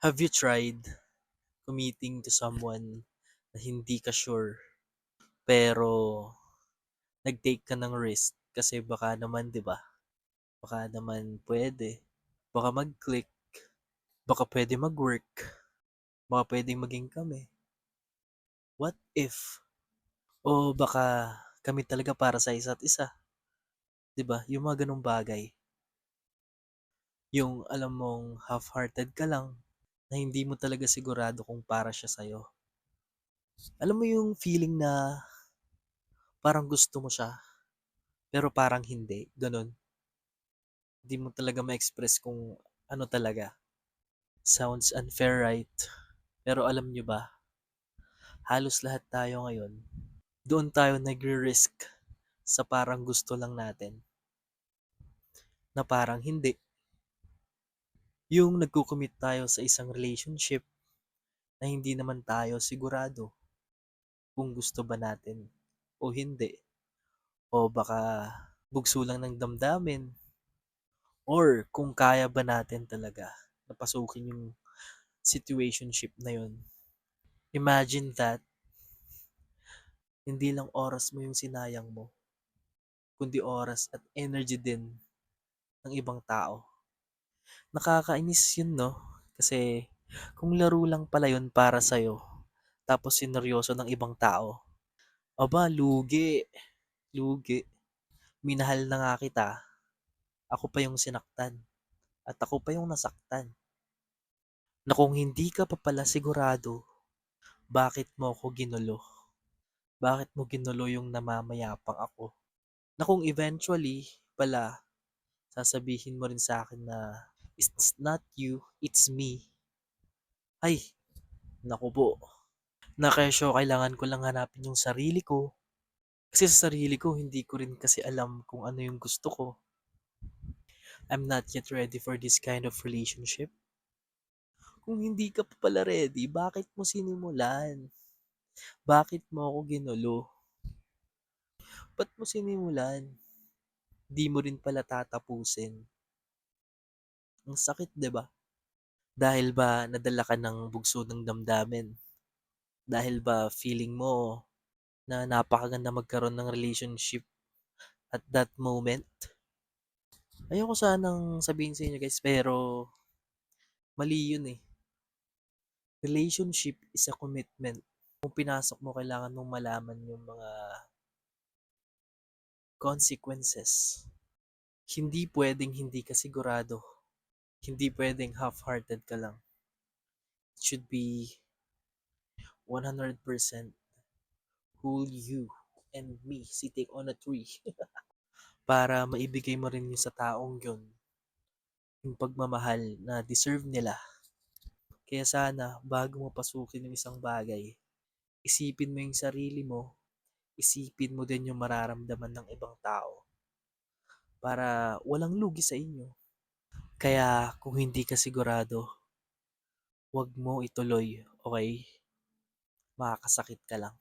Have you tried committing to someone na hindi ka sure pero nag-take ka ng risk kasi baka naman 'di ba? Baka naman pwede, baka mag-click, baka pwede mag-work, baka pwedeng maging kami. What if? O baka kami talaga para sa isa't isa, 'di ba? Yung mga ganong bagay. Yung alam mong half-hearted ka lang na hindi mo talaga sigurado kung para siya sa'yo. Alam mo yung feeling na parang gusto mo siya pero parang hindi, gano'n. Hindi mo talaga ma-express kung ano talaga. Sounds unfair, right? Pero alam nyo ba, halos lahat tayo ngayon, doon tayo nagre-risk sa parang gusto lang natin, na parang hindi. Yung nagko-commit tayo sa isang relationship na hindi naman tayo sigurado kung gusto ba natin o hindi. O baka bugso lang ng damdamin or kung kaya ba natin talaga napasukin yung situationship na yun. Imagine that, hindi lang oras mo yung sinayang mo, kundi oras at energy din ng ibang tao. Nakakainis yun, no? Kasi kung laro lang pala yun para sa'yo, tapos sineryoso ng ibang tao, aba, lugi, lugi. Minahal na nga kita, ako pa yung sinaktan, at ako pa yung nasaktan. Na kung hindi ka pa pala sigurado, bakit mo ako ginulo? Bakit mo ginulo yung namamayapang ako? Na kung eventually pala, sasabihin mo rin sa akin na it's not you, it's me. Ay, naku po. Na kesyo kailangan ko lang hanapin yung sarili ko. Kasi sa sarili ko, hindi ko rin kasi alam kung ano yung gusto ko. I'm not yet ready for this kind of relationship. Kung hindi ka pa pala ready, bakit mo sinimulan? Bakit mo ako ginulo? Ba't mo sinimulan? Di mo rin pala tatapusin. Ang sakit, 'di ba? Dahil ba nadala ka ng bugso ng damdamin? Dahil ba feeling mo na napakaganda magkaroon ng relationship at that moment? Ayoko sanang sabihin sa inyo guys, pero mali yun eh. Relationship is a commitment. Kung pinasok mo, kailangan mong malaman yung mga consequences. Hindi pwedeng hindi ka sigurado. Hindi pwedeng half-hearted ka lang. It should be 100% whole you and me sitting on a tree para maibigay mo rin yun sa taong yun yung pagmamahal na deserve nila. Kaya sana bago mo pasukin yung isang bagay, isipin mo yung sarili mo, isipin mo din yung mararamdaman ng ibang tao para walang lugi sa inyo. Kaya kung hindi ka sigurado, wag mo ituloy, okay? Makakasakit ka lang.